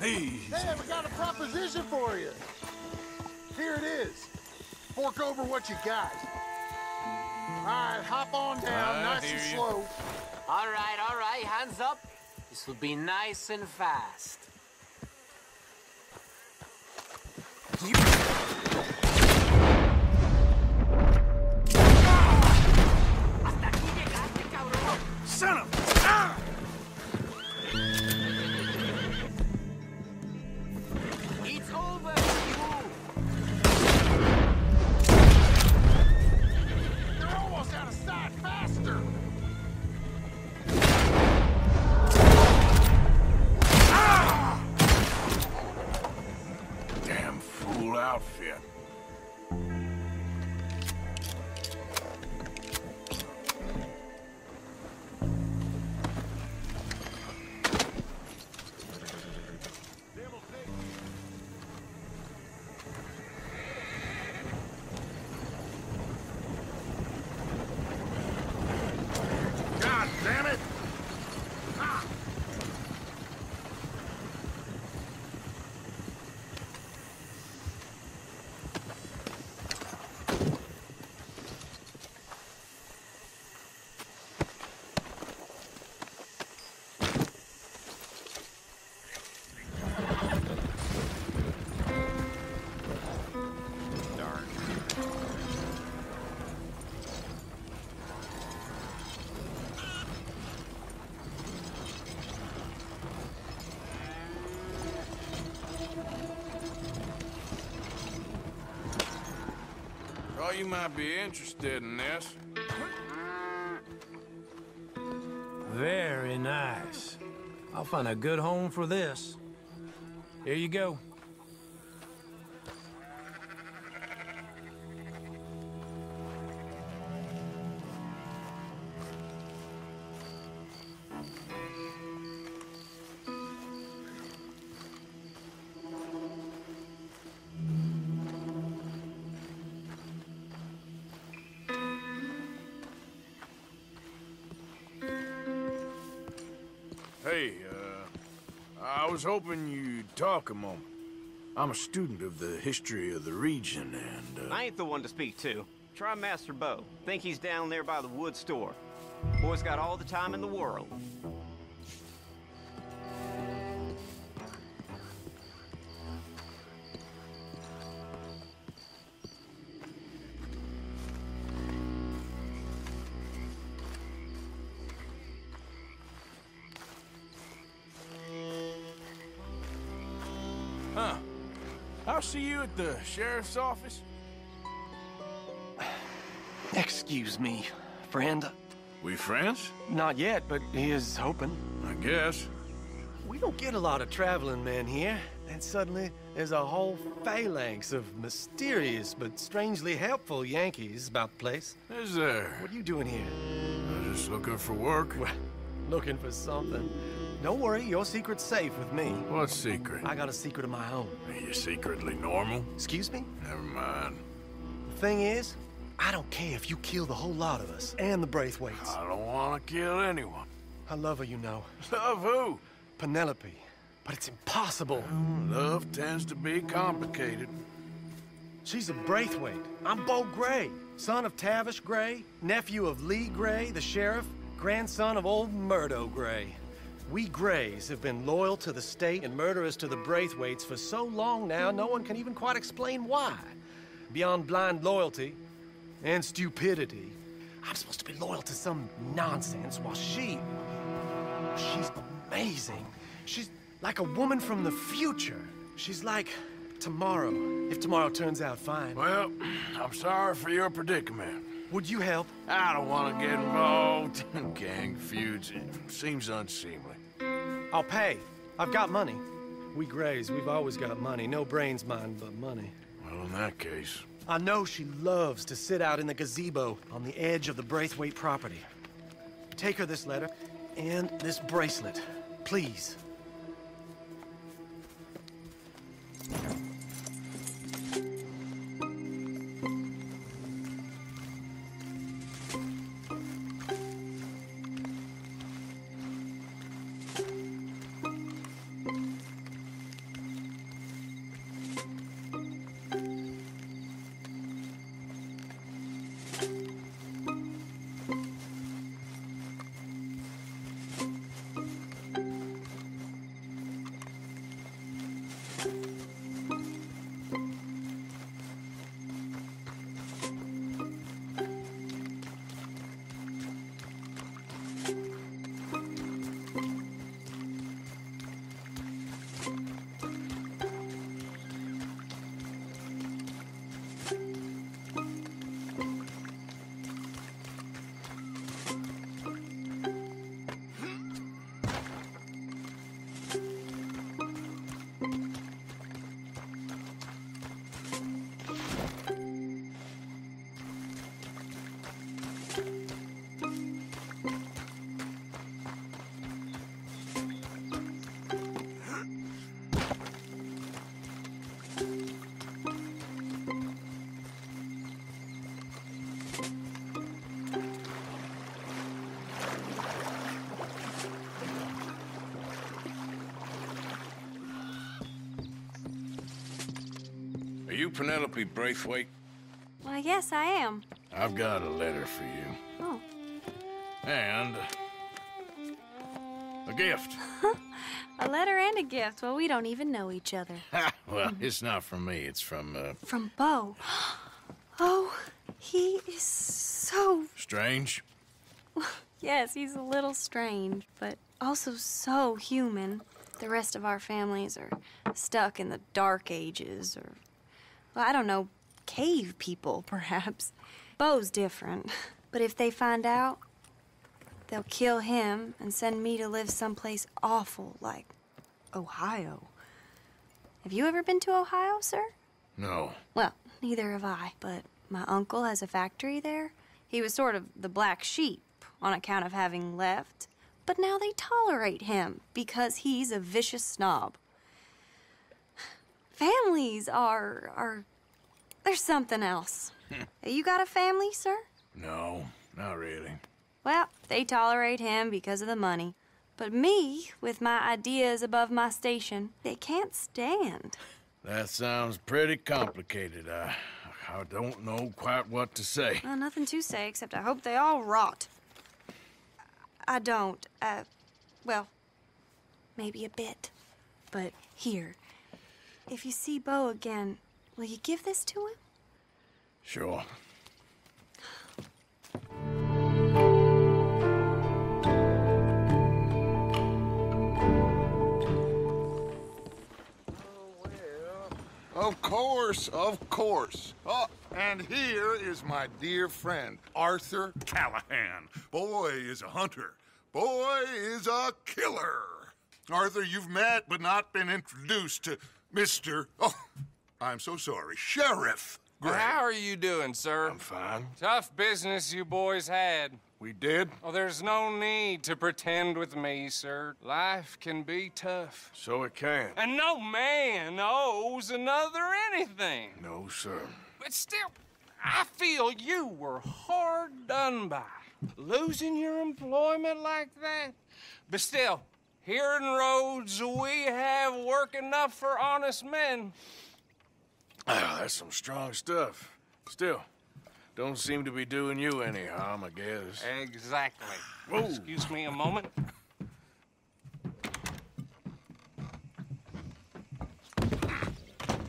Hey, we got a proposition for you. Here it is. Fork over what you got. All right, hop on down, nice and slow. All right, hands up. This will be nice and fast. Son of It's over, They're almost out of sight. Faster! Damn fool outfit. God damn it! Ah. Thought you might be interested in this. Very nice. I'll find a good home for this. Here you go. Hey, I was hoping you'd talk a moment. I'm a student of the history of the region, and, I ain't the one to speak to. Try Master Bo. Think he's down there by the wood store. Boy's got all the time in the world. Huh. I'll see you at the sheriff's office. Excuse me, friend. We friends? Not yet, but he is hoping. I guess. We don't get a lot of traveling men here, and suddenly there's a whole phalanx of mysterious but strangely helpful Yankees about the place. Is there? What are you doing here? I'm just looking for work. Well, looking for something. Don't worry, your secret's safe with me. What secret? I got a secret of my own. Are you secretly normal? Excuse me? Never mind. The thing is, I don't care if you kill the whole lot of us and the Braithwaites. I don't want to kill anyone. I love her, you know. Love who? Penelope. But it's impossible. Love tends to be complicated. She's a Braithwaite. I'm Bo Gray, son of Tavish Gray, nephew of Lee Gray, the sheriff, grandson of old Murdo Gray. We Grays have been loyal to the state and murderous to the Braithwaites for so long now, no one can even quite explain why. Beyond blind loyalty and stupidity, I'm supposed to be loyal to some nonsense while she's amazing. She's like a woman from the future. She's like tomorrow, if tomorrow turns out fine. Well, I'm sorry for your predicament. Would you help? I don't want to get involved in gang feuds. It seems unseemly. I'll pay. I've got money. We Grays, we've always got money. No brains, mind, but money. Well, in that case... I know she loves to sit out in the gazebo on the edge of the Braithwaite property. Take her this letter and this bracelet, please. you Penelope Braithwaite? Why, yes, I am. I've got a letter for you. Oh. And a gift. A letter and a gift. Well, we don't even know each other. Well, it's not from me. It's from, From Bo. Oh, he is so... Strange? Yes, he's a little strange, but also so human. The rest of our families are stuck in the Dark Ages, or, well, I don't know, cave people, perhaps. Bo's different, but if they find out, they'll kill him and send me to live someplace awful like Ohio. Have you ever been to Ohio, sir? No. Well, neither have I, but my uncle has a factory there. He was sort of the black sheep on account of having left, but now they tolerate him because he's a vicious snob. Families are there's something else. You got a family, sir? No, not really. Well, they tolerate him because of the money. But me, with my ideas above my station, they can't stand. That sounds pretty complicated. I don't know quite what to say. Well, nothing to say, except I hope they all rot. I don't, well, maybe a bit. But here, if you see Bo again, will you give this to him? Sure. Of course, of course. Oh, and here is my dear friend, Arthur Callahan. Boy is a hunter. Boy is a killer. Arthur, you've met but not been introduced to Mr. Oh, I'm so sorry, Sheriff Gray. How are you doing, sir? I'm fine. Tough business you boys had. We did? Oh, there's no need to pretend with me, sir. Life can be tough. So it can. And no man owes another anything. No, sir. But still, I feel you were hard done by. Losing your employment like that. But still, here in Rhodes, we have work enough for honest men. That's some strong stuff. Still, don't seem to be doing you any harm, I guess. Exactly. Whoa. Excuse me a moment.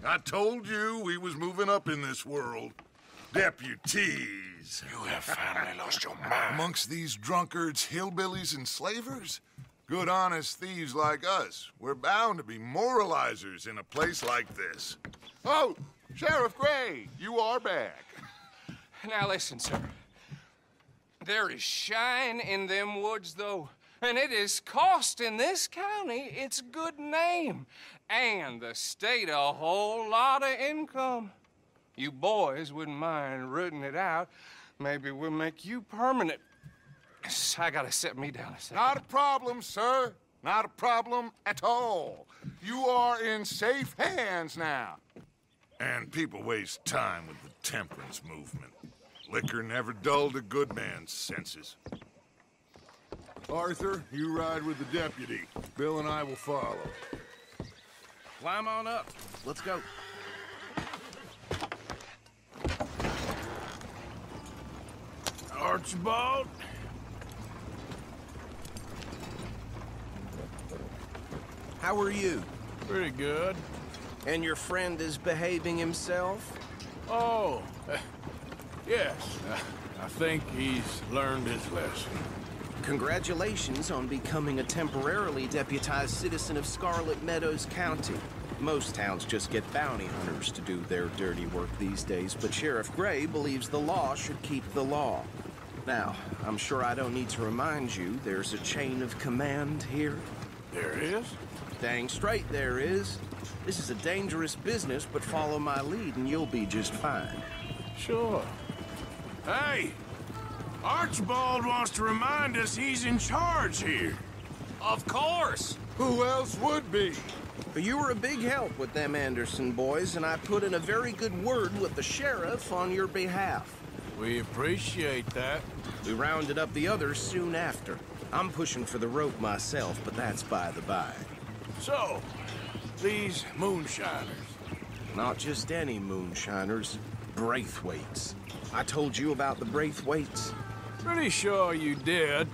I told you we was moving up in this world. Deputies. You have finally lost your mind. Amongst these drunkards, hillbillies, and slavers? Good, honest thieves like us. We're bound to be moralizers in a place like this. Oh, Sheriff Gray, you are back. Now listen, sir. There is shine in them woods, though, and it is costing this county its good name and the state a whole lot of income. You boys wouldn't mind rooting it out. Maybe we'll make you permanent. I gotta sit me down a second. Not a problem, sir. Not a problem at all. You are in safe hands now. And people waste time with the temperance movement. Liquor never dulled a good man's senses. Arthur, you ride with the deputy. Bill and I will follow. Climb on up. Let's go. Archibald? How are you? Pretty good. And your friend is behaving himself? Oh, yes. I think he's learned his lesson. Congratulations on becoming a temporarily deputized citizen of Scarlet Meadows County. Most towns just get bounty hunters to do their dirty work these days, but Sheriff Gray believes the law should keep the law. Now, I'm sure I don't need to remind you there's a chain of command here. There is? Dang straight there is. This is a dangerous business, but follow my lead and you'll be just fine. Sure. Hey! Archibald wants to remind us he's in charge here. Of course. Who else would be? You were a big help with them Anderson boys, and I put in a very good word with the sheriff on your behalf. We appreciate that. We rounded up the others soon after. I'm pushing for the rope myself, but that's by the by. So, these moonshiners, Not just any moonshiners, Braithwaites. I told you about the Braithwaites? Pretty sure you did.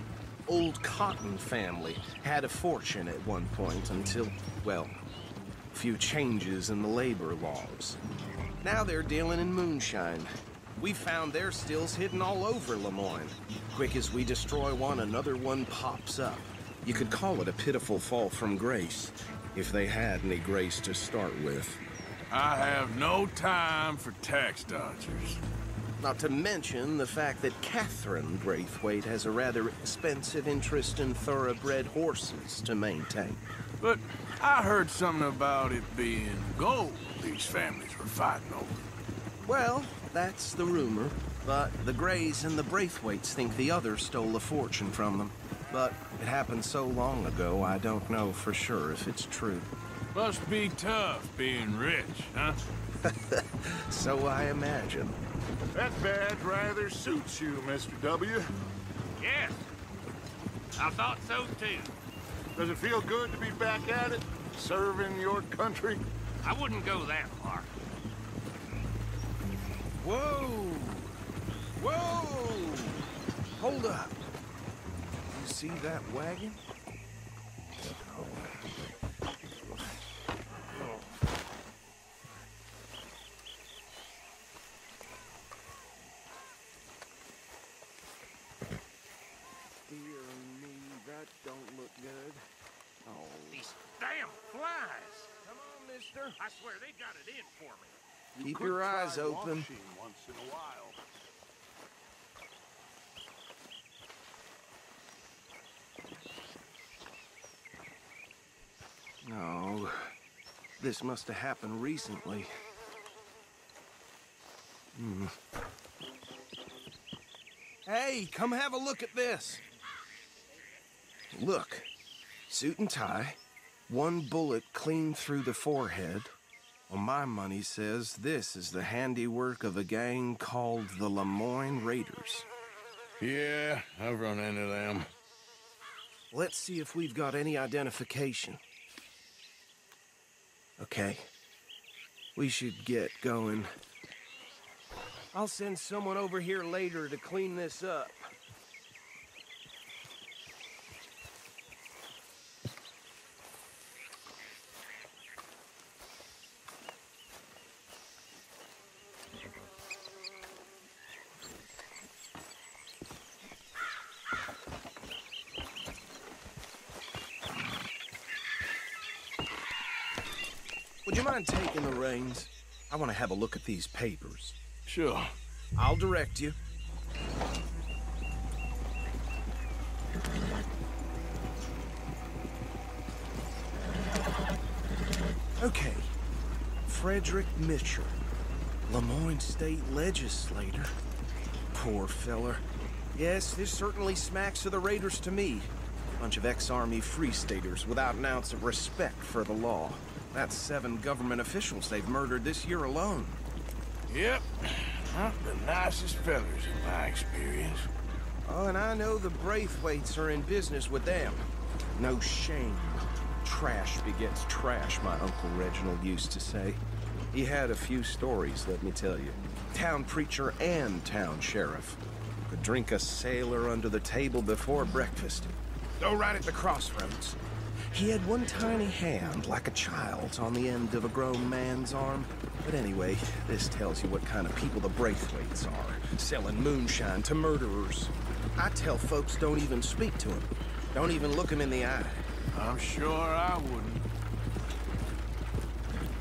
Old Cotton family had a fortune at one point until, well, a few changes in the labor laws. Now they're dealing in moonshine. We found their stills hidden all over Lemoyne. Quick as we destroy one, another one pops up. You could call it a pitiful fall from grace, if they had any grace to start with. I have no time for tax dodgers. Not to mention the fact that Catherine Braithwaite has a rather expensive interest in thoroughbred horses to maintain. But I heard something about it being gold these families were fighting over. Well, that's the rumor. But the Greys and the Braithwaites think the others stole a fortune from them. But it happened so long ago, I don't know for sure if it's true. Must be tough being rich, huh? So I imagine. That badge rather suits you, Mr. W. Yes. I thought so, too. Does it feel good to be back at it, serving your country? I wouldn't go that far. Whoa! Whoa! Hold up. You see that wagon? Dear me, that don't look good. Oh. These damn flies! Come on, mister. I swear they got it in for me. Keep your eyes open. Once in a while. No. This must have happened recently. Hey, come have a look at this. Look. Suit and tie. One bullet clean through the forehead. Well, my money says this is the handiwork of a gang called the Lemoyne Raiders. Yeah, I've run into them. Let's see if we've got any identification. Okay. We should get going. I'll send someone over here later to clean this up. Would you mind taking the reins? I want to have a look at these papers. Sure. I'll direct you. Okay. Frederick Mitchell, Lemoyne State Legislator. Poor feller. Yes, this certainly smacks of the Raiders to me. Bunch of ex-Army Free Staters without an ounce of respect for the law. That's 7 government officials they've murdered this year alone. Yep. Not the nicest fellas in my experience. Oh, and I know the Braithwaites are in business with them. No shame. Trash begets trash, my Uncle Reginald used to say. He had a few stories, let me tell you. Town preacher and town sheriff. Could drink a sailor under the table before breakfast. Go right at the crossroads. He had one tiny hand, like a child's, on the end of a grown man's arm. But anyway, this tells you what kind of people the Braithwaites are, selling moonshine to murderers. I tell folks don't even speak to him. Don't even look him in the eye. I'm sure I wouldn't.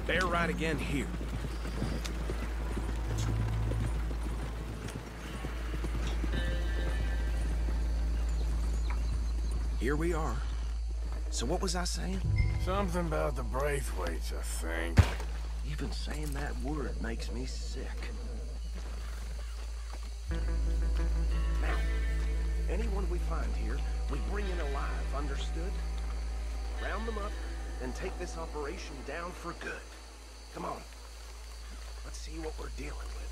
They're right again here. Here we are. So what was I saying? Something about the Braithwaites, I think. Even saying that word makes me sick. Now, anyone we find here, we bring in alive, understood? Round them up, and take this operation down for good. Come on. Let's see what we're dealing with.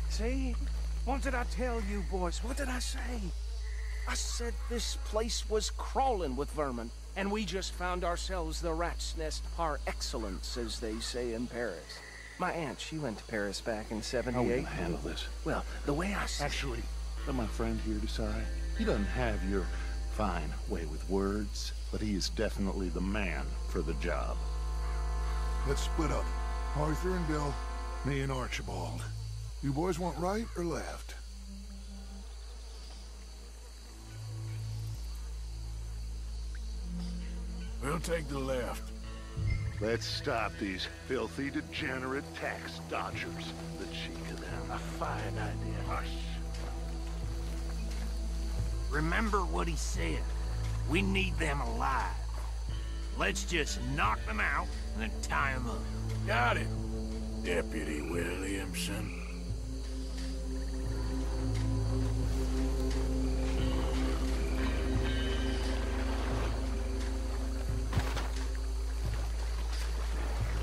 See? What did I tell you, boys? What did I say? I said this place was crawling with vermin, and we just found ourselves the rat's nest par excellence, as they say in Paris. My aunt, she went to Paris back in '78. How are we gonna handle this? Well, the way I see... Actually, let my friend here decide. He doesn't have your fine way with words, but he is definitely the man for the job. Let's split up. Arthur and Bill, me and Archibald. You boys want right or left? We'll take the left. Let's stop these filthy, degenerate tax dodgers. The cheek of them. A fine idea. Hush. Remember what he said. We need them alive. Let's just knock them out and then tie them up. Got it, Deputy Williamson.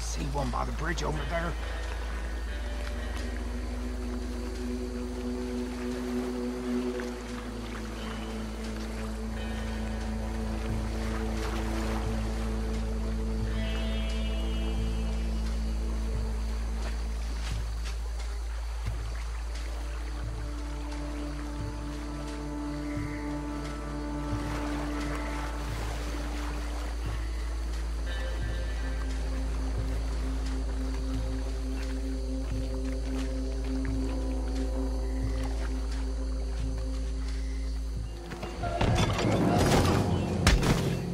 See one by the bridge over there?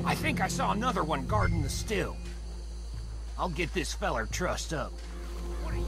I think I saw another one guarding the still. I'll get this feller trussed up. What are you?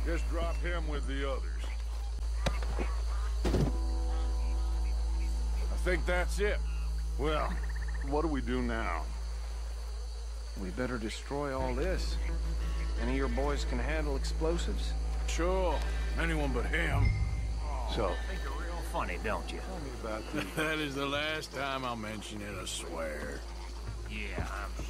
Just drop him with the others. I think that's it. Well, what do we do now? We better destroy all this. Any of your boys can handle explosives. Sure, anyone but him. So, Think you're real funny, don't you? tell me about the... That is the last time I'll mention it, I swear. Yeah, I'm sure.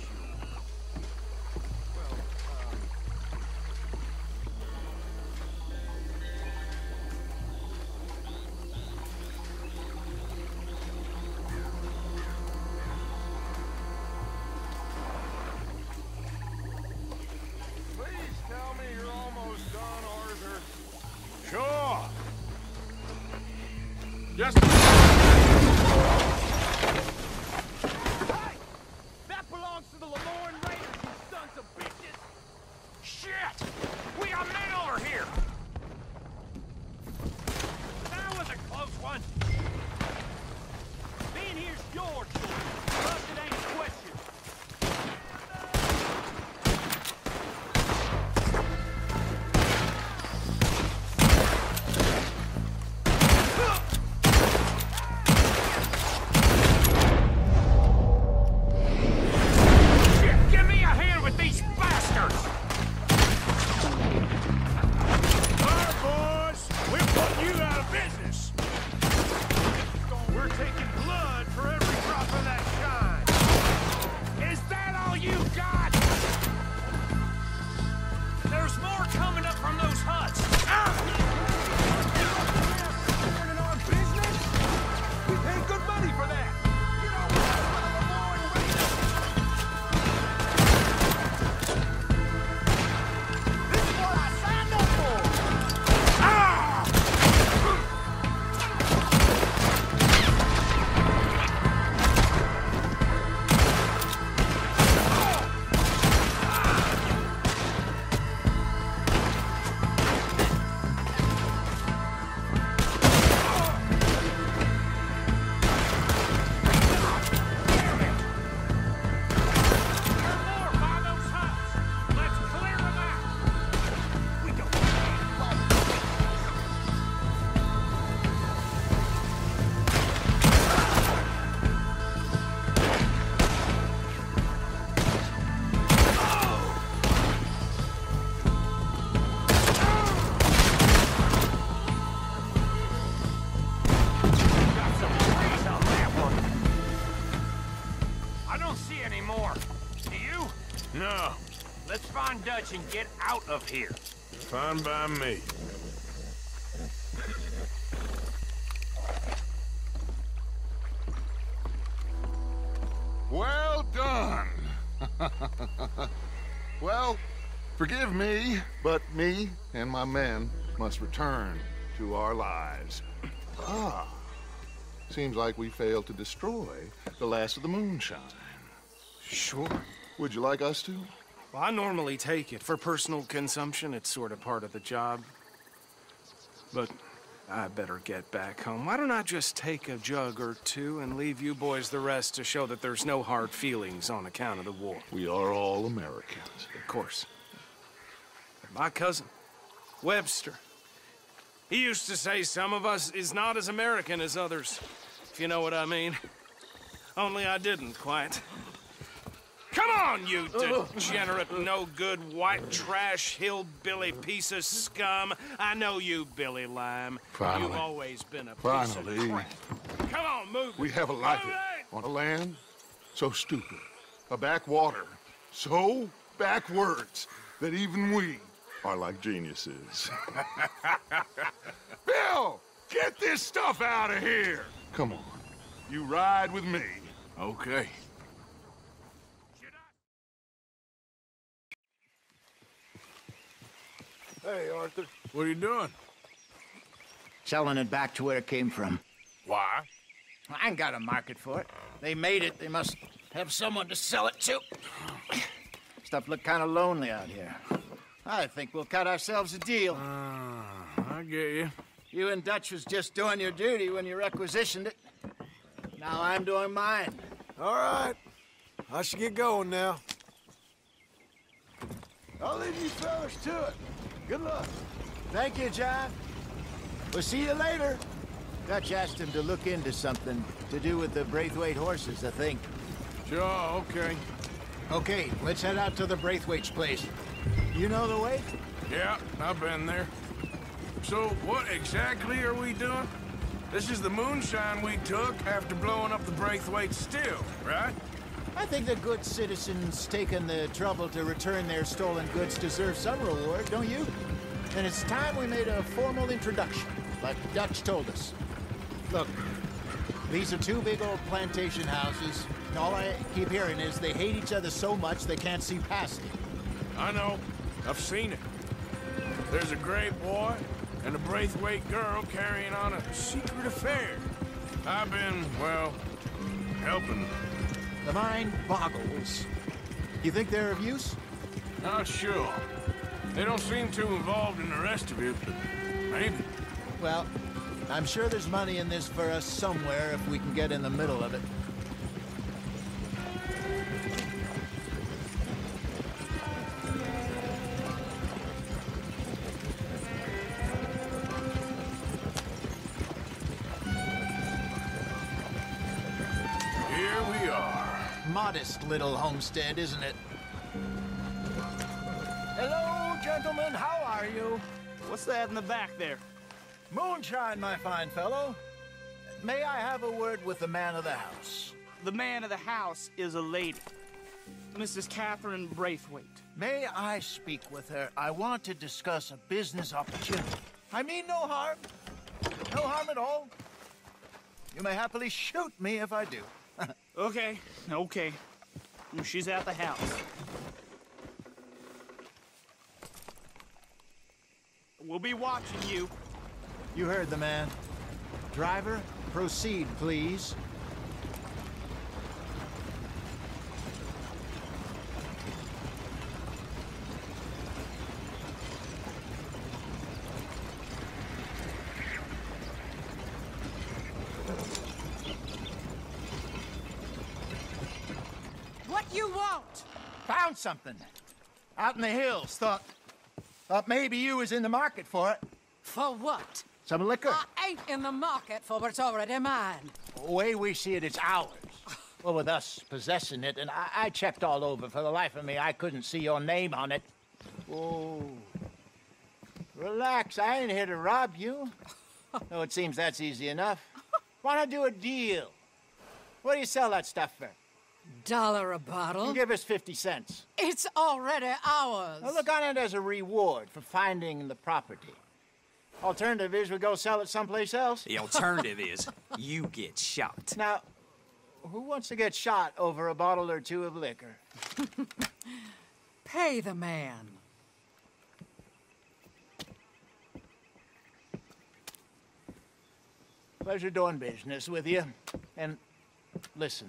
Please tell me you're almost done, Arthur. Sure. Just... Hey! That belongs to the No. Let's find Dutch and get out of here. Fine by me. Well done. Well, forgive me, but me and my men must return to our lives. Ah, seems like we failed to destroy the last of the moonshine. Sure. Would you like us to? Well, I normally take it. For personal consumption, it's sort of part of the job. But I better get back home. Why don't I just take a jug or two and leave you boys the rest to show that there's no hard feelings on account of the war? We are all Americans. Of course. My cousin, Webster, he used to say some of us is not as American as others, if you know what I mean. Only I didn't quite. Come on, you degenerate, no-good, white trash, hillbilly piece of scum. I know you, Billy Lime. Finally. You've always been a piece Finally. of crap. Come on, move. We have a life on a land so stupid, a backwater so backwards that even we are like geniuses. Bill, get this stuff out of here. Come on, you ride with me. Okay. Hey, Arthur. What are you doing? Selling it back to where it came from. Why? I ain't got a market for it. They made it. They must have someone to sell it to. Stuff look kind of lonely out here. I think we'll cut ourselves a deal. I get you. You and Dutch was just doing your duty when you requisitioned it. Now I'm doing mine. All right. I should get going now. I'll leave you fellas to it. Good luck. Thank you, John. We'll see you later. Dutch asked him to look into something to do with the Braithwaite horses, I think. Sure, okay. Okay, let's head out to the Braithwaite's place. You know the way? Yeah, I've been there. So, what exactly are we doing? This is the moonshine we took after blowing up the Braithwaite still, right? I think the good citizens taking the trouble to return their stolen goods deserve some reward, don't you? And it's time we made a formal introduction, like Dutch told us. Look, these are two big old plantation houses, and all I keep hearing is they hate each other so much they can't see past it. I know. I've seen it. There's a gray boy and a Braithwaite girl carrying on a secret affair. I've been, well, helping them. The mind boggles. You think they're of use? Not sure. They don't seem too involved in the rest of it, but maybe. Well, I'm sure there's money in this for us somewhere if we can get in the middle of it. Here we are. Modest little homestead, isn't it? Hello, gentlemen. How are you? What's that in the back there? Moonshine, my fine fellow. May I have a word with the man of the house? The man of the house is a lady, Mrs. Catherine Braithwaite. May I speak with her? I want to discuss a business opportunity. I mean no harm. No harm at all. You may happily shoot me if I do. Okay. She's at the house. We'll be watching you. You heard the man. Driver, proceed, please. What you want? Found something. Out in the hills. Thought maybe you was in the market for it. For what? Some liquor. I ain't in the market for what's already mine. The way we see it, it's ours. Well, with us possessing it, and I checked all over. For the life of me, I couldn't see your name on it. Oh. Relax, I ain't here to rob you. No, it seems that's easy enough. Why not do a deal? What do you sell that stuff for? $1 a bottle. Give us 50 cents. It's already ours. Now look on it as a reward for finding the property. Alternative is we go sell it someplace else. The alternative is you get shot. Now, who wants to get shot over a bottle or two of liquor? Pay the man. Pleasure doing business with you. And listen,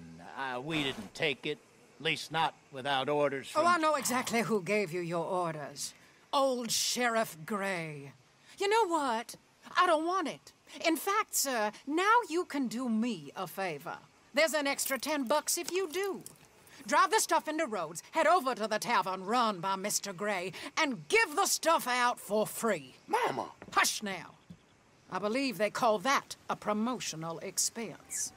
we didn't take it. At least not without orders from... Oh, I know exactly who gave you your orders. Old Sheriff Gray. You know what? I don't want it. In fact, sir, now you can do me a favor. There's an extra $10 if you do. Drive the stuff into Rhodes, head over to the tavern run by Mr. Gray, and give the stuff out for free. Mama! Hush now. I believe they call that a promotional expense.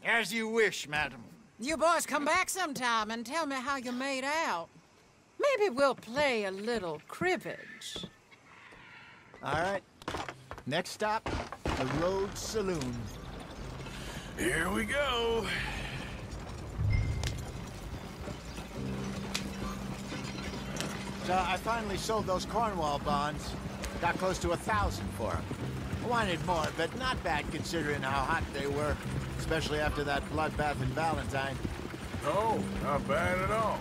As you wish, madam. You boys come back sometime and tell me how you made out. Maybe we'll play a little cribbage. All right. Next stop, the Rhodes Saloon. Here we go. So I finally sold those Cornwall bonds. Got close to 1,000 for them. I wanted more, but not bad considering how hot they were, especially after that bloodbath in Valentine. Oh, not bad at all.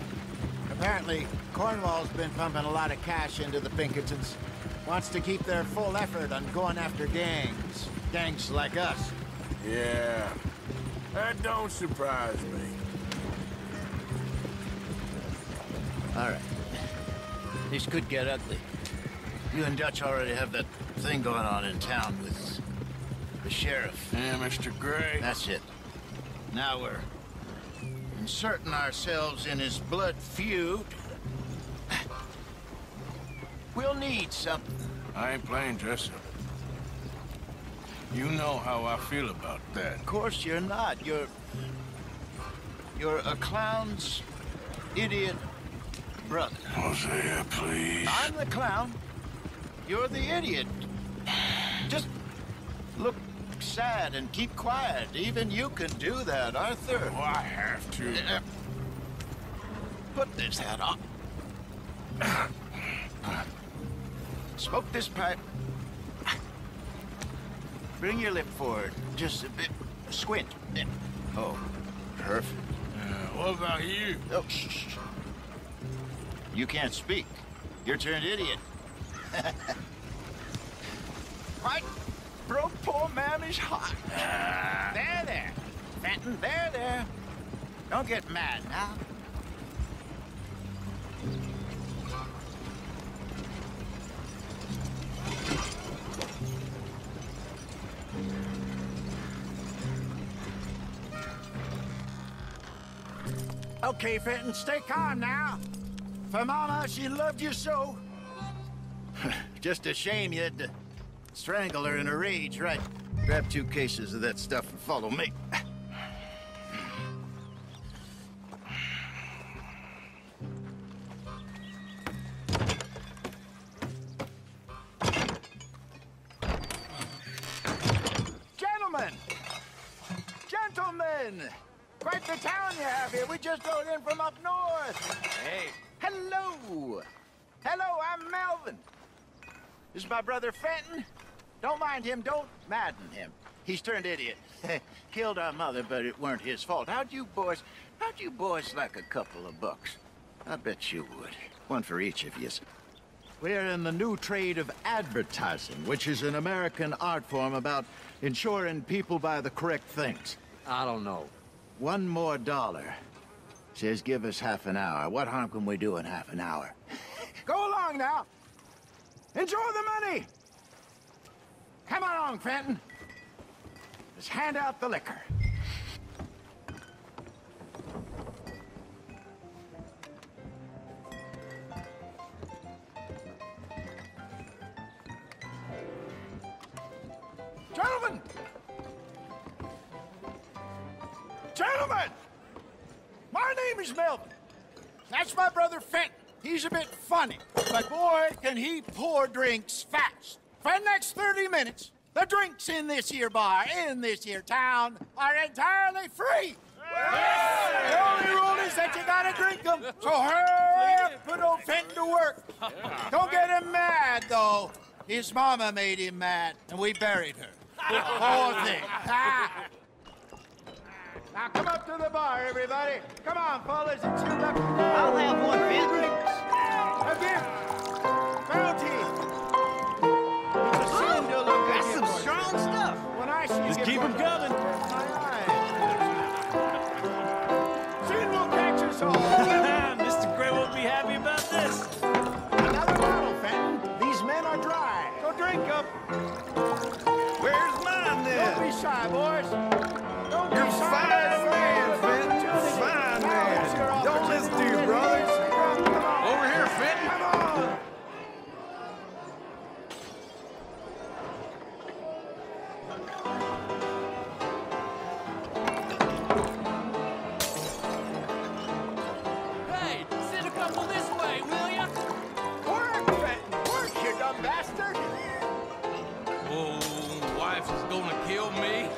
Apparently, Cornwall's been pumping a lot of cash into the Pinkertons. Wants to keep their full effort on going after gangs. Gangs like us. Yeah, that don't surprise me. All right. This could get ugly. You and Dutch already have that thing going on in town with the sheriff. Yeah, Mr. Gray. That's it. Now we're inserting ourselves in his blood feud. We'll need something. I ain't playing dress-up. You know how I feel about that. Of course you're not. You're a clown's idiot brother. Hosea, please. I'm the clown. You're the idiot. Just look sad and keep quiet. Even you can do that, Arthur. Oh, I have to. Put this hat on. Smoke this pipe. Bring your lip forward. Just a bit. Squint. Oh, perfect. What about you? Oh, shh. You can't speak. You're turned idiot. Right? Broke poor Mammy's heart. There. Fenton, there. Don't get mad now. Okay, Fenton, stay calm now. For Mama, she loved you so. Just a shame you had to strangle her in a rage, right? Grab 2 cases of that stuff and follow me. Gentlemen! Quite the town you have here. We just rode in from up north. Hey. Hello. Hello, I'm Melvin. This is my brother Fenton. Don't mind him. Don't madden him. He's turned idiot. Killed our mother, but it weren't his fault. How'd you boys like a couple of bucks? I bet you would. One for each of you. We're in the new trade of advertising, which is an American art form about ensuring people buy the correct things. I don't know. $1 more. Says give us half an hour. What harm can we do in half an hour? Go along now. Enjoy the money. Come along, Fenton. Let's hand out the liquor. Gentlemen! Gentlemen! My name is Melvin. That's my brother Fenton. He's a bit funny, but boy, can he pour drinks fast. For the next 30 minutes, the drinks in this here bar, in this here town, are entirely free. The only rule is that you gotta drink them. So hurry up, put old Fenton to work. Don't get him mad, though. His mama made him mad, and we buried her. Poor thing. Now come up to the bar, everybody. Come on, fellas, it's your lucky day. I'll have one, Fenton. Again. Bounty. That's some strong stuff. When I see Just you keep 'em coming. Soon we'll catch us all. Mr. Gray won't be happy about this. Another bottle, Fenton. These men are dry. Go drink up. Where's mine then? Don't be shy, boys. Don't You're be shy. fine man, Fenton. Fine man. Don't listen to your brothers. Over here, Fenton. Come on. Hey, send a couple this way, will ya? Work, Fenton. Work, you dumb bastard. Oh, wife is gonna kill me.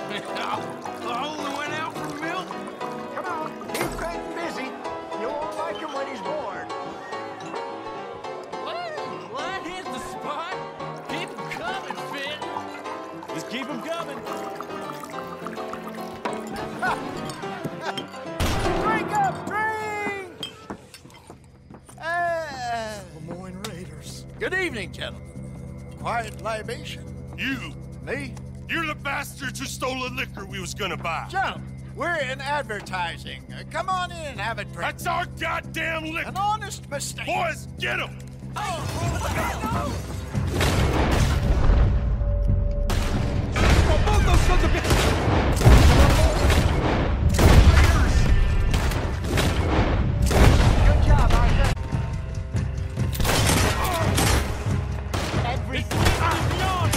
I only went out for milk. Come on. Keep Fenton busy. You won't like him when he's bored. What hit the spot? Keep 'em coming, Finn. Just keep 'em coming. Drink up, drink! Lemoyne Raiders. Good evening, gentlemen. Quiet libation. You. Me? You're the bastards who stole the liquor we was gonna buy. Gentlemen, we're in advertising. Come on in and have a drink. That's our goddamn liquor. An honest mistake. Boys, get him! Good job, Arthur. Everything is yours.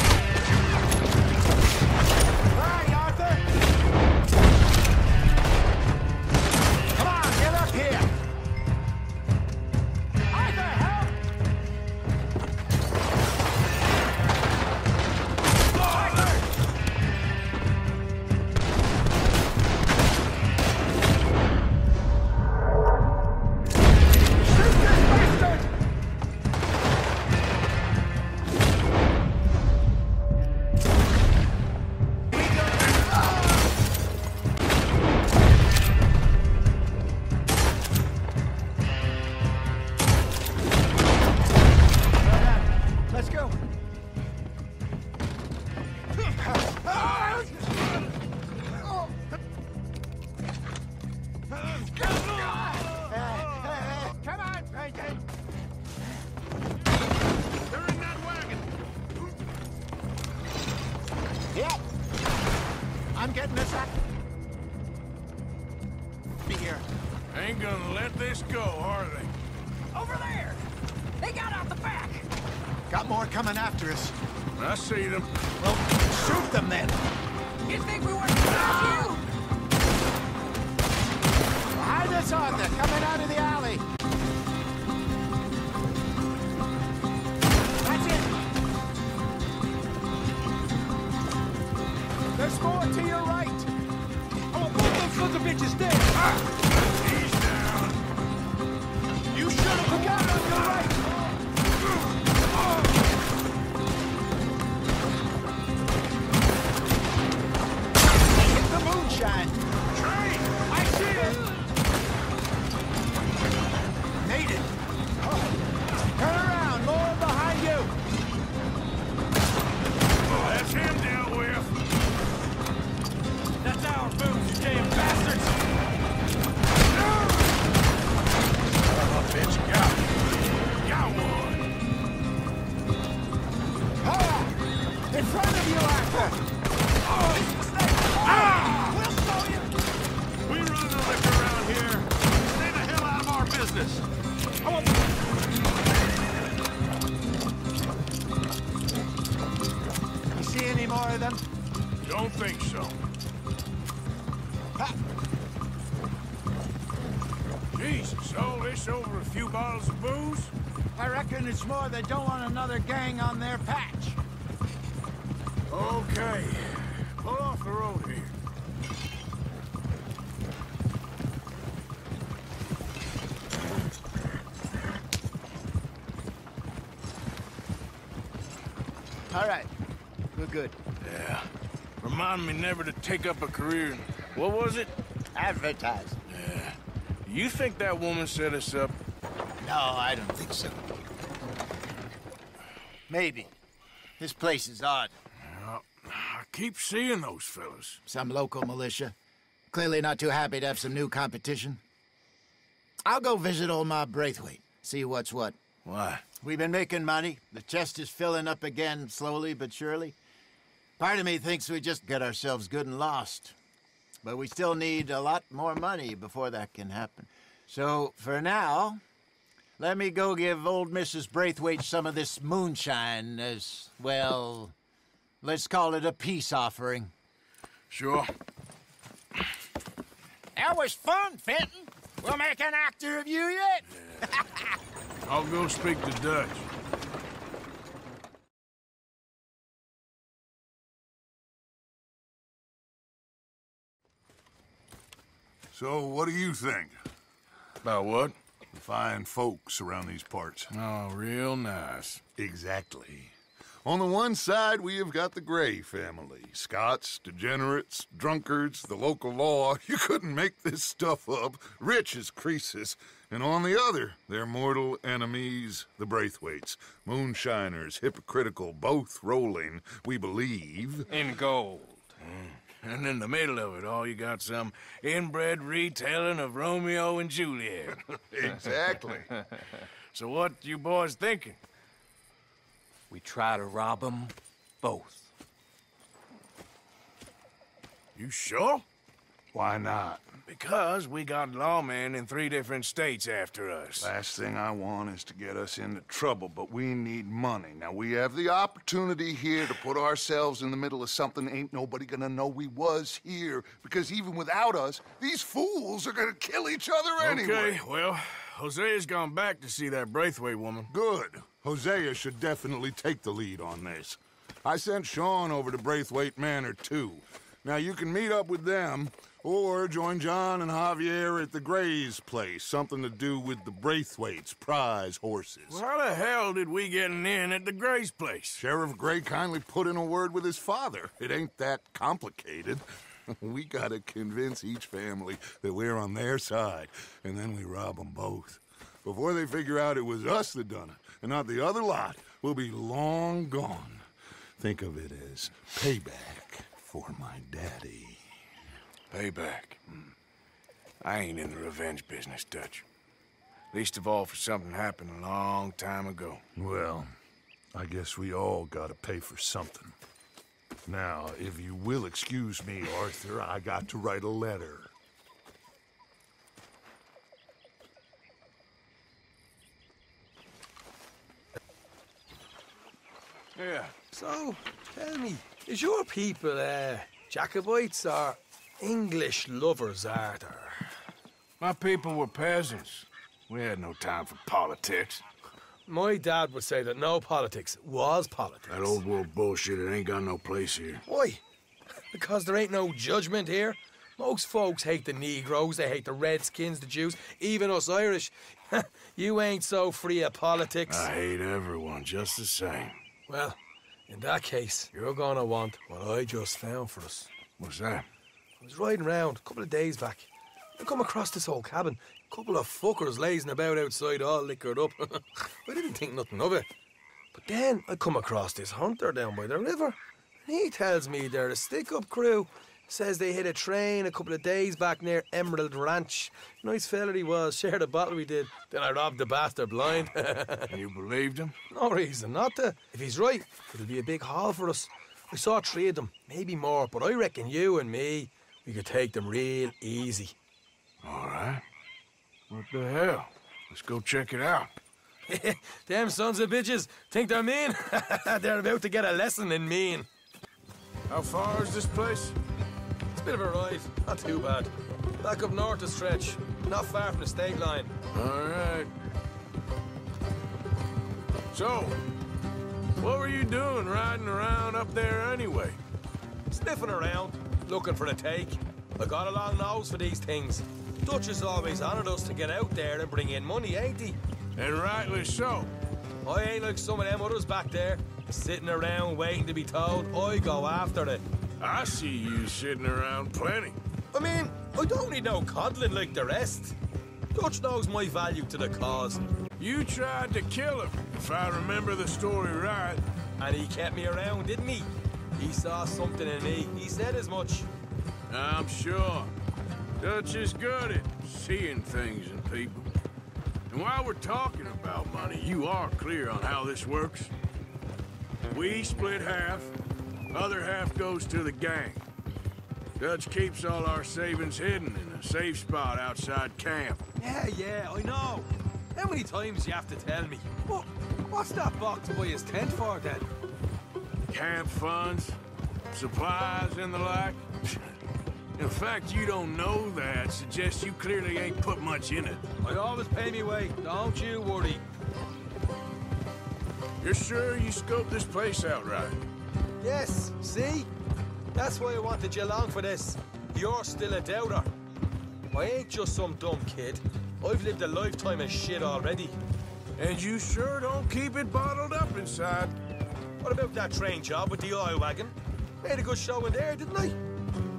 Right, Arthur. Come on, get up here. Arthur, help! Let's go. Come on, Peyton. They're in that wagon. Yep. I'm getting this up. Be here. Ain't gonna let this go, are they? Over there! They got out the back! Got more coming after us. I see them. Well, shoot them then. You think we weren't about you? Behind us, Arthur, coming out of the alley. That's it. There's more to your right. Oh, both those sons of bitches dead. He's down. You should have looked out on your right. Hit the moonshine. Train! I see it. Made it. Turn around, more behind you. That's him dealt with. That's our boots, you damn bastards. Bitch, got one. In front of you, Arthur. We'll show you. We run the liquor around here. Stay the hell out of our business. You see any more of them? Don't think so. Jesus, all this over a few bottles of booze? I reckon it's more they don't want another gang on their patch. Okay. Pull off the road here. All right. We're good. Yeah. Remind me never to take up a career in... What was it? Advertising. Yeah. You think that woman set us up? No, I don't think so. Maybe. This place is odd. Well, I keep seeing those fellas. Some local militia. Clearly not too happy to have some new competition. I'll go visit old Ma Braithwaite, see what's what. Why? We've been making money. The chest is filling up again, slowly but surely. Part of me thinks we just get ourselves good and lost. But we still need a lot more money before that can happen. So, for now, let me go give old Mrs. Braithwaite some of this moonshine as, well, let's call it a peace offering. Sure. That was fun, Fenton. We'll make an actor of you yet. Yeah. I'll go speak to Dutch. So, what do you think? About what? The fine folks around these parts. Oh, real nice. Exactly. On the one side, we have got the Gray family. Scots, degenerates, drunkards, the local law. You couldn't make this stuff up. Rich as Croesus. And on the other, their mortal enemies, the Braithwaites. Moonshiners, hypocritical, both rolling, we believe... in gold. And in the middle of it all, you got some inbred retelling of Romeo and Juliet. Exactly. So what you boys thinking? We try to rob them both. You sure? Why not? Because we got lawmen in 3 different states after us. Last thing I want is to get us into trouble, but we need money. Now, we have the opportunity here to put ourselves in the middle of something ain't nobody gonna know we was here, because even without us, these fools are gonna kill each other anyway. Okay, well, Hosea's gone back to see that Braithwaite woman. Good. Hosea should definitely take the lead on this. I sent Sean over to Braithwaite Manor, too. Now, you can meet up with them, or join John and Javier at the Gray's place. Something to do with the Braithwaites' prize horses. Well, how the hell did we get in at the Gray's place? Sheriff Gray kindly put in a word with his father. It ain't that complicated. We gotta convince each family that we're on their side, and then we rob them both. Before they figure out it was us that done it, and not the other lot, we'll be long gone. Think of it as payback for my daddy. Payback. I ain't in the revenge business, Dutch. Least of all for something happened a long time ago. Well, I guess we all gotta pay for something. Now, if you will excuse me, Arthur, I got to write a letter. Yeah. So, tell me, is your people, Jacobites or English lovers, Arthur? My people were peasants. We had no time for politics. My dad would say that no politics was politics. That old world bullshit, it ain't got no place here. Why? Because there ain't no judgment here. Most folks hate the Negroes, they hate the Redskins, the Jews, even us Irish. You ain't so free of politics. I hate everyone just the same. Well, in that case, you're gonna want what I just found for us. What's that? I was riding around a couple of days back. I come across this old cabin. A couple of fuckers lazing about outside all liquored up. I didn't think nothing of it. But then I come across this hunter down by the river. He tells me they're a stick-up crew. Says they hit a train a couple of days back near Emerald Ranch. Nice fella he was, shared a bottle we did. Then I robbed the bastard blind. You believed him? No reason not to. If he's right, it'll be a big haul for us. I saw 3 of them, maybe more, but I reckon you and me, we could take them real easy. All right. What the hell? Let's go check it out. Them sons of bitches think they're mean. They're about to get a lesson in mean. How far is this place? It's a bit of a ride, not too bad. Back up north a stretch, not far from the state line. All right. So, what were you doing riding around up there anyway? Sniffing around, looking for a take. I got a long nose for these things. Dutch has always honoured us to get out there and bring in money, ain't he? And rightly so. I ain't like some of them others back there. Sitting around waiting to be told, I go after it. I see you sitting around plenty. I mean, I don't need no coddling like the rest. Dutch knows my value to the cause. You tried to kill him, if I remember the story right. And he kept me around, didn't he? He saw something in me. He said as much. I'm sure. Dutch is good at seeing things in people. And while we're talking about money, you are clear on how this works? We split half, other half goes to the gang. Dutch keeps all our savings hidden in a safe spot outside camp. Yeah, I know. How many times do you have to tell me? What's that box by his tent for, then? Camp funds, supplies, and the like. In fact, you don't know that suggests you clearly ain't put much in it. I always pay me way, don't you worry. You're sure you scoped this place out right? Yes, see? That's why I wanted you along for this. You're still a doubter. I ain't just some dumb kid. I've lived a lifetime of shit already. And you sure don't keep it bottled up inside. What about that train job with the oil wagon? Made a good show in there, didn't I?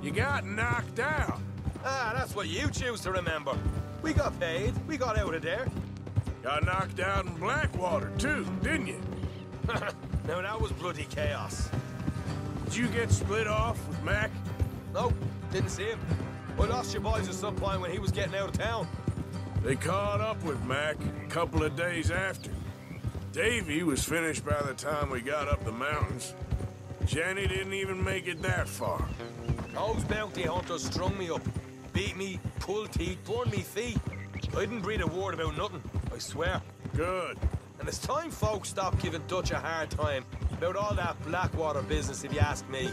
You got knocked out. Ah, that's what you choose to remember. We got paid. We got out of there. Got knocked out in Blackwater, too, didn't you? Now, that was bloody chaos. Did you get split off with Mac? No, didn't see him. I lost your boys at some point when he was getting out of town. They caught up with Mac a couple of days after. Davy was finished by the time we got up the mountains. Jenny didn't even make it that far. Those bounty hunters strung me up. Beat me, pulled teeth, burned me feet. I didn't breathe a word about nothing, I swear. Good. And it's time folks stopped giving Dutch a hard time about all that Blackwater business, if you ask me.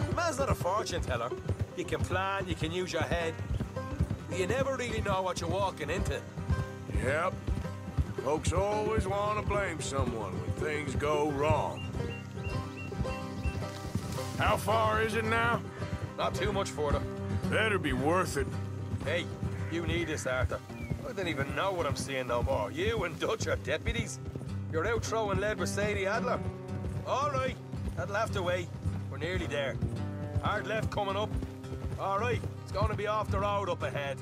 The man's not a fortune teller. You can plan, you can use your head. But you never really know what you're walking into. Yep. Folks always want to blame someone when things go wrong. How far is it now? Not too much further. Better be worth it. Hey, you need this, Arthur. I don't even know what I'm seeing no more. You and Dutch are deputies. You're out throwing lead with Sadie Adler. All right, that'll have to wait. We're nearly there. Hard left coming up. All right, it's going to be off the road up ahead.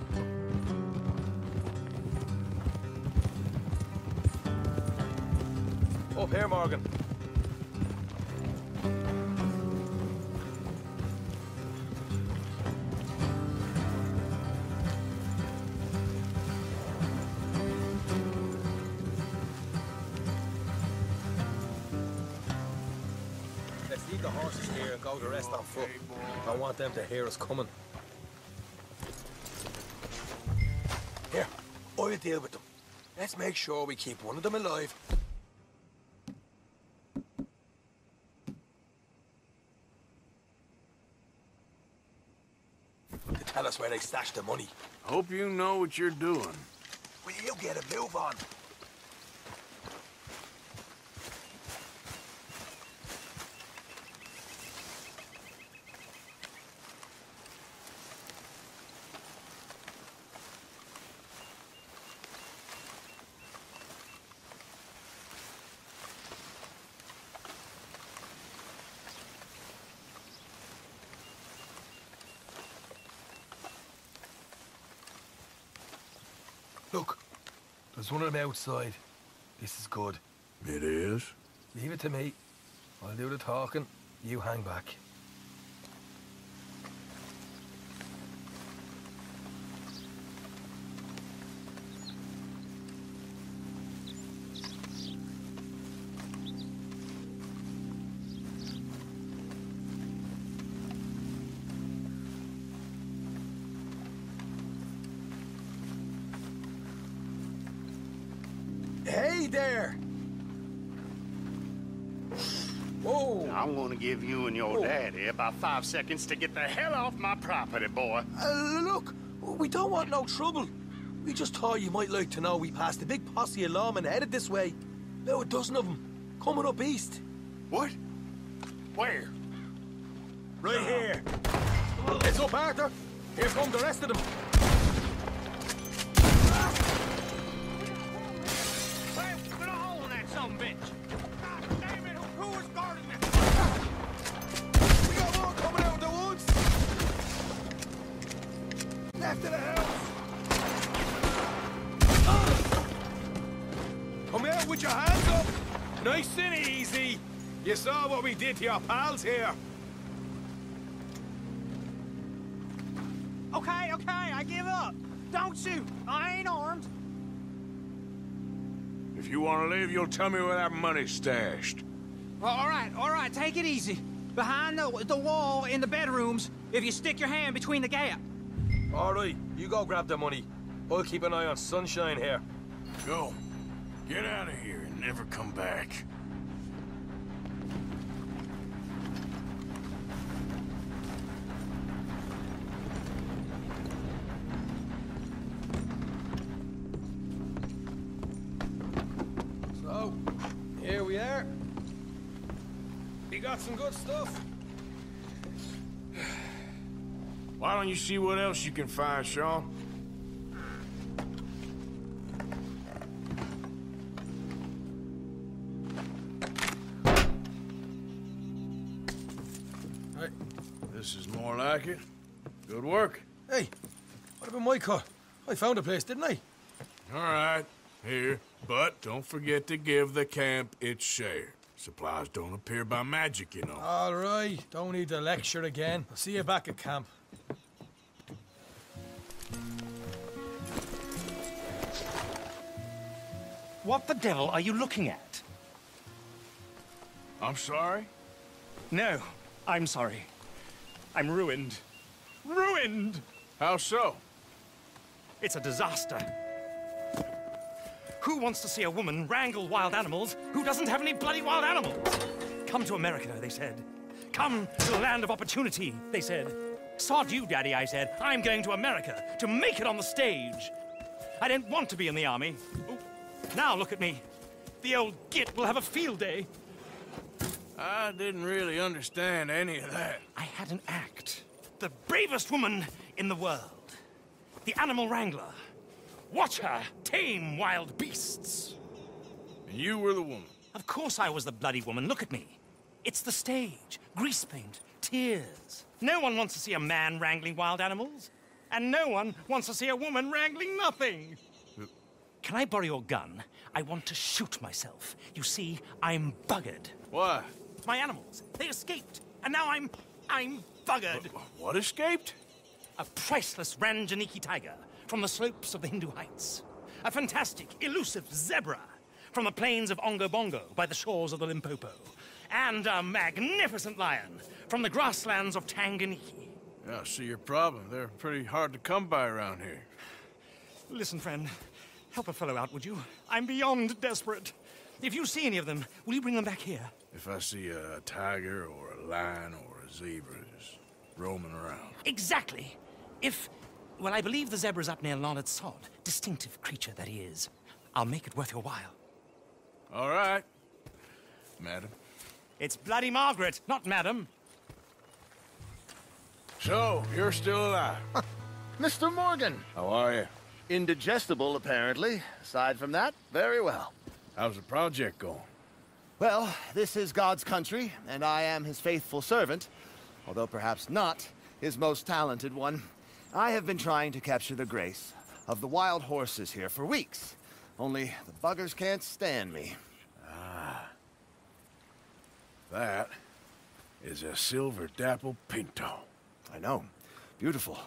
Up here, Morgan. Let's leave the horses here and go the rest on foot. I want them to hear us coming. Here, I'll deal with them. Let's make sure we keep one of them alive. To tell us where they stashed the money. Hope you know what you're doing. Will you get a move on? Look, there's one of them outside. This is good. It is? Leave it to me. I'll do the talking. You hang back. Hey there! Whoa! I'm gonna give you and your daddy about 5 seconds to get the hell off my property, boy. Look, we don't want no trouble. We just thought you might like to know we passed a big posse of lawmen headed this way. About a dozen of them, coming up east. What? Where? Right here. It's up, Arthur. Here come the rest of them. Put a hole in that son of a bitch. God damn it, who was guarding with your hands up! Nice and easy. You saw what we did to your pals here. Okay, I give up. Don't shoot. I ain't armed. If you want to leave, you'll tell me where that money's stashed. Well, all right, take it easy. Behind the wall in the bedrooms, if you stick your hand between the gap. All right, you go grab the money. I'll keep an eye on Sunshine here. Go. Get out of here and never come back. So, here we are. You got some good stuff. Why don't you see what else you can find, Sean? Right. This is more like it. Good work. Hey, what about my car? I found a place, didn't I? All right, here. But don't forget to give the camp its share. Supplies don't appear by magic, you know. All right, don't need to lecture again. I'll see you back at camp. What the devil are you looking at? I'm sorry? No, I'm sorry. I'm ruined. Ruined! How so? It's a disaster. Who wants to see a woman wrangle wild animals who doesn't have any bloody wild animals? Come to America, they said. Come to the land of opportunity, they said. Sod you, Daddy, I said. I'm going to America to make it on the stage. I don't want to be in the army. Ooh. Now look at me. The old git will have a field day. I didn't really understand any of that. I had an act. The bravest woman in the world. The animal wrangler. Watch her tame wild beasts. And you were the woman? Of course I was the bloody woman. Look at me. It's the stage. Grease paint. Tears. No one wants to see a man wrangling wild animals. And no one wants to see a woman wrangling nothing. Can I borrow your gun? I want to shoot myself. You see, I'm buggered. Why? My animals. They escaped. And now I'm buggered. What escaped? A priceless Ranjaniki tiger from the slopes of the Hindu Heights. A fantastic, elusive zebra from the plains of Ongo Bongo by the shores of the Limpopo. And a magnificent lion from the grasslands of Tanganyika. Yeah, I see your problem. They're pretty hard to come by around here. Listen, friend. Help a fellow out, would you? I'm beyond desperate. If you see any of them, will you bring them back here? If I see a tiger or a lion or a zebra just roaming around. Exactly. Well, I believe the zebra's up near Larned Sod. Distinctive creature that he is. I'll make it worth your while. All right, madam. It's Bloody Margaret, not madam. So, you're still alive. Mr. Morgan. How are you? Indigestible, apparently. Aside from that, very well. How's the project going? Well, this is God's country, and I am his faithful servant, although perhaps not his most talented one. I have been trying to capture the grace of the wild horses here for weeks. Only the buggers can't stand me. Ah. That is a silver dapple pinto. I know. Beautiful.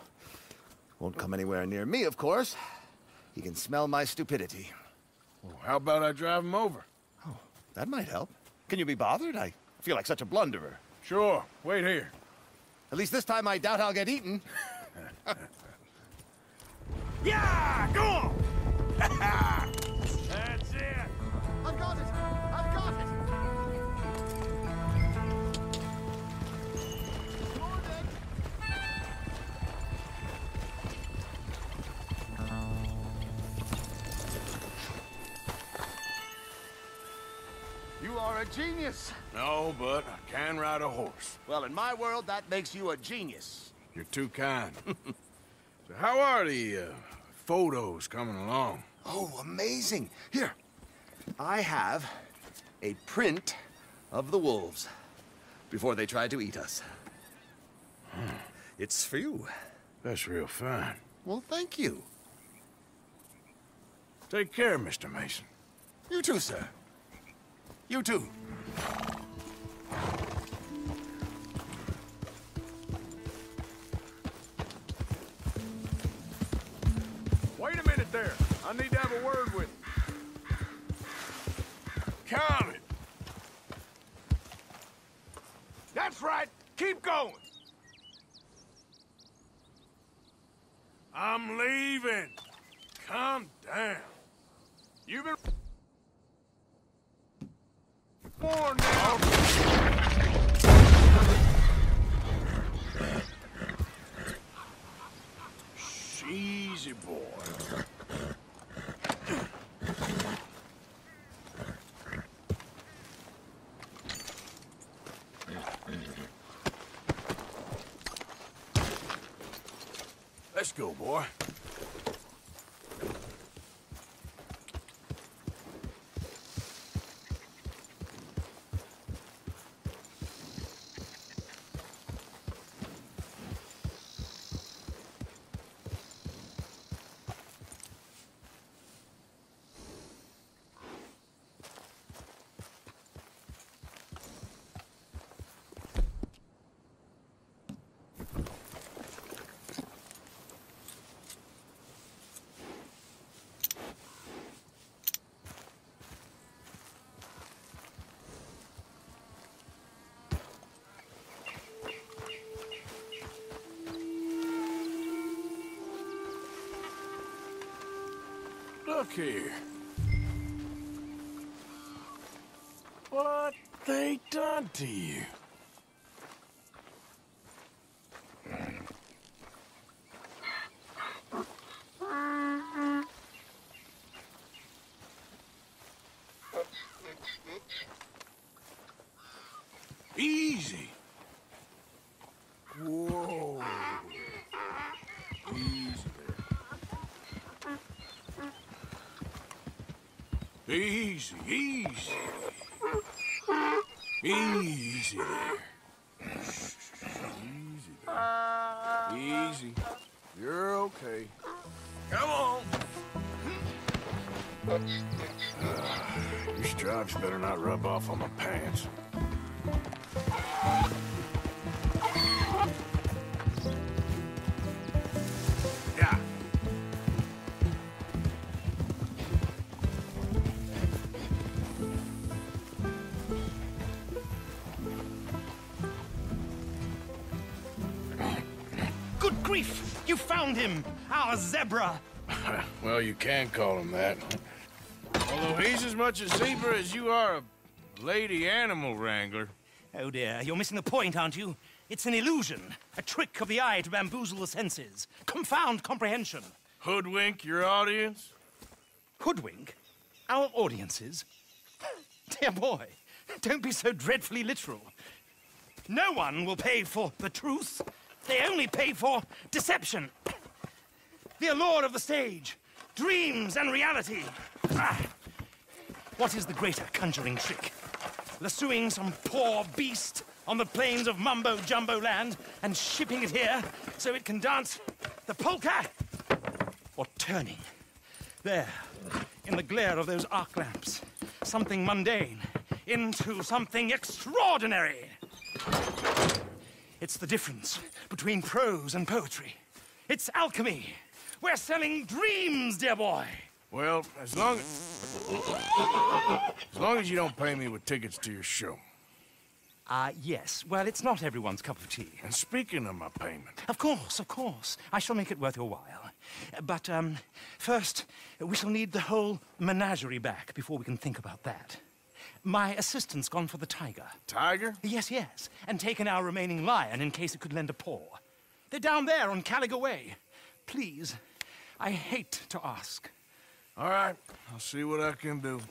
Won't come anywhere near me, of course. He can smell my stupidity. Well, how about I drive him over? Oh, that might help. Can you be bothered? I feel like such a blunderer. Sure. Wait here. At least this time I doubt I'll get eaten. Yeah! Go on! That's it! I've got it! I've got it! You are a genius. No, but I can ride a horse. Well, in my world, that makes you a genius. You're too kind. So how are the photos coming along? Oh, amazing. Here, I have a print of the wolves before they tried to eat us. It's for you. That's real fine. Well, thank you. Take care, Mr. Mason. You too, sir. You too. Wait a minute there. I need to have a word with you. Coming. That's right. Keep going. I'm leaving. Calm down. You've been warned now. Easy, boy. Let's go, boy. Look here. What they done to you? Easy. Whoa. Easy there. Easy, easy. Easy there. Easy there. Easy. You're okay. Come on. Your stripes better not rub off on my pants. Yeah. Good grief! You found him! Our zebra! Well, you can call him that. Although he's as much a zebra as you are a lady animal wrangler. Oh dear, you're missing the point, aren't you? It's an illusion, a trick of the eye to bamboozle the senses, confound comprehension. Hoodwink your audience? Hoodwink? Our audiences? Dear boy, don't be so dreadfully literal. No one will pay for the truth. They only pay for deception. The allure of the stage, dreams and reality. What is the greater conjuring trick? Lassoing some poor beast on the plains of mumbo-jumbo land and shipping it here so it can dance the polka? Or turning, there, in the glare of those arc lamps, something mundane into something extraordinary? It's the difference between prose and poetry. It's alchemy. We're selling dreams, dear boy. Well, as long as you don't pay me with tickets to your show. Yes. Well, it's not everyone's cup of tea. And speaking of my payment... Of course. I shall make it worth your while. But, first, we shall need the whole menagerie back before we can think about that. My assistant's gone for the tiger. Tiger? Yes. And taken our remaining lion in case it could lend a paw. They're down there on Caliga Way. Please, I hate to ask. All right, I'll see what I can do.